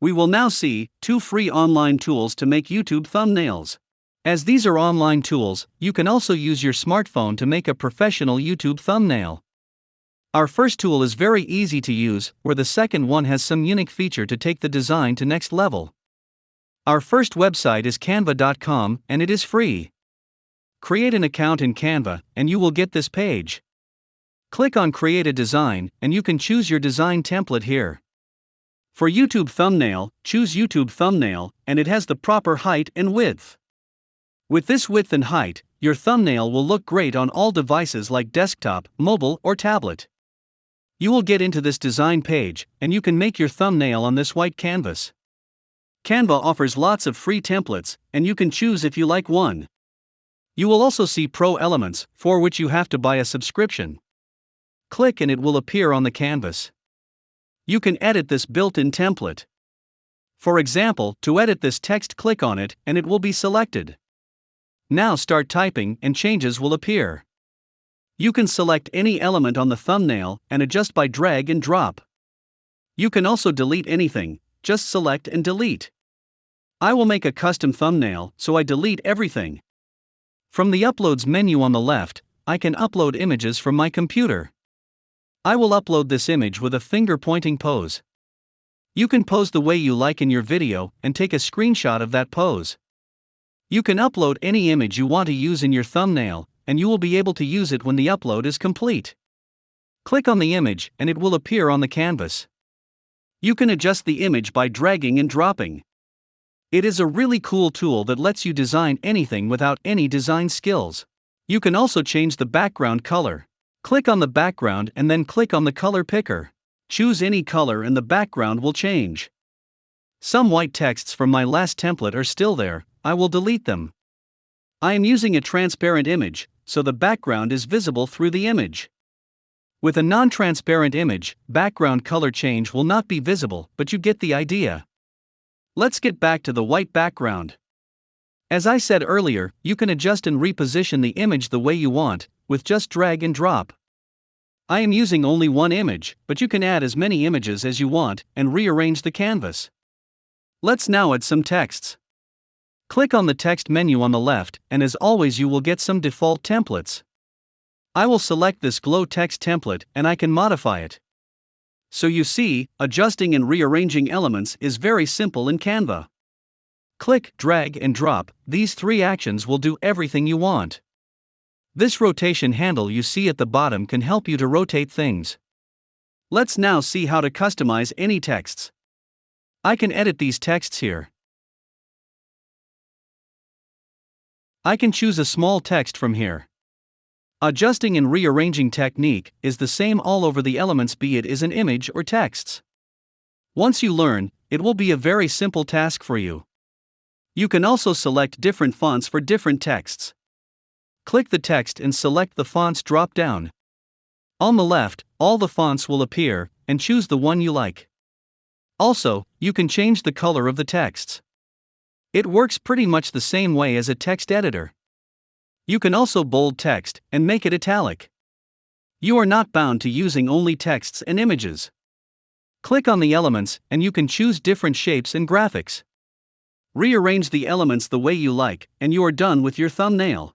We will now see 2 free online tools to make YouTube thumbnails. As these are online tools, you can also use your smartphone to make a professional YouTube thumbnail. Our first tool is very easy to use, where the second one has some unique feature to take the design to next level. Our first website is canva.com and it is free. Create an account in Canva and you will get this page. Click on Create a Design and you can choose your design template here. For YouTube thumbnail, choose YouTube thumbnail and it has the proper height and width. With this width and height, your thumbnail will look great on all devices like desktop, mobile, or tablet. You will get into this design page, and you can make your thumbnail on this white canvas. Canva offers lots of free templates, and you can choose if you like one. You will also see Pro elements, for which you have to buy a subscription. Click and it will appear on the canvas. You can edit this built-in template. For example, to edit this text, click on it, and it will be selected. Now start typing and changes will appear. You can select any element on the thumbnail and adjust by drag and drop. You can also delete anything, just select and delete. I will make a custom thumbnail, so I delete everything. From the Uploads menu on the left, I can upload images from my computer. I will upload this image with a finger-pointing pose. You can pose the way you like in your video and take a screenshot of that pose. You can upload any image you want to use in your thumbnail, and you will be able to use it when the upload is complete. Click on the image and it will appear on the canvas. You can adjust the image by dragging and dropping. It is a really cool tool that lets you design anything without any design skills. You can also change the background color. Click on the background and then click on the color picker. Choose any color and the background will change. Some white texts from my last template are still there. I will delete them. I am using a transparent image, so the background is visible through the image. With a non-transparent image, background color change will not be visible, but you get the idea. Let's get back to the white background. As I said earlier, you can adjust and reposition the image the way you want, with just drag and drop. I am using only one image, but you can add as many images as you want and rearrange the canvas. Let's now add some texts. Click on the text menu on the left, and as always you will get some default templates. I will select this glow text template and I can modify it. So you see, adjusting and rearranging elements is very simple in Canva. Click, drag and drop, these 3 actions will do everything you want. This rotation handle you see at the bottom can help you to rotate things. Let's now see how to customize any texts. I can edit these texts here. I can choose a small text from here. Adjusting and rearranging technique is the same all over the elements, be it is an image or texts. Once you learn, it will be a very simple task for you. You can also select different fonts for different texts. Click the text and select the fonts drop down. On the left, all the fonts will appear, and choose the one you like. Also, you can change the color of the texts. It works pretty much the same way as a text editor. You can also bold text and make it italic. You are not bound to using only texts and images. Click on the elements and you can choose different shapes and graphics. Rearrange the elements the way you like, and you are done with your thumbnail.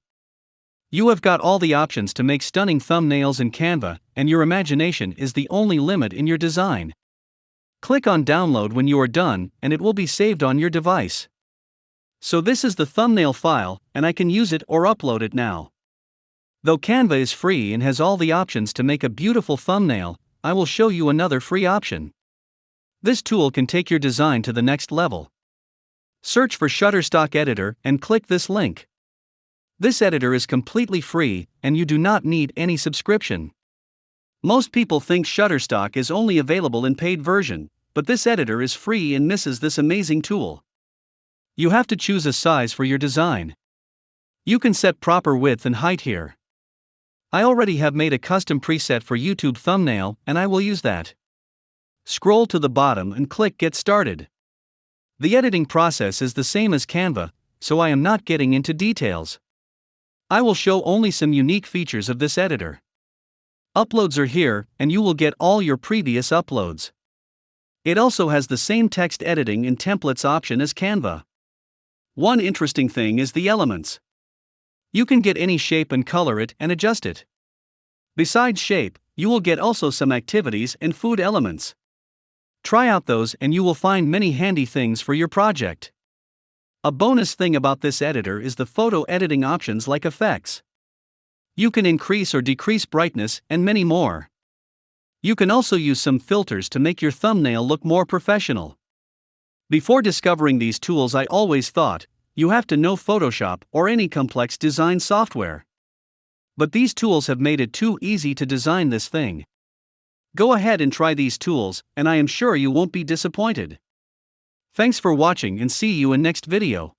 You have got all the options to make stunning thumbnails in Canva, and your imagination is the only limit in your design. Click on Download when you are done, and it will be saved on your device. So this is the thumbnail file, and I can use it or upload it now. Though Canva is free and has all the options to make a beautiful thumbnail, I will show you another free option. This tool can take your design to the next level. Search for Shutterstock Editor and click this link. This editor is completely free, and you do not need any subscription. Most people think Shutterstock is only available in paid version, but this editor is free and misses this amazing tool. You have to choose a size for your design. You can set proper width and height here. I already have made a custom preset for YouTube thumbnail, and I will use that. Scroll to the bottom and click Get Started. The editing process is the same as Canva, so I am not getting into details. I will show only some unique features of this editor. Uploads are here, and you will get all your previous uploads. It also has the same text editing and templates option as Canva. One interesting thing is the elements. You can get any shape and color it and adjust it. Besides shape, you will get also some activities and food elements. Try out those and you will find many handy things for your project. A bonus thing about this editor is the photo editing options like effects. You can increase or decrease brightness and many more. You can also use some filters to make your thumbnail look more professional. Before discovering these tools, I always thought you have to know Photoshop or any complex design software. But these tools have made it too easy to design this thing. Go ahead and try these tools, and I am sure you won't be disappointed. Thanks for watching and see you in next video.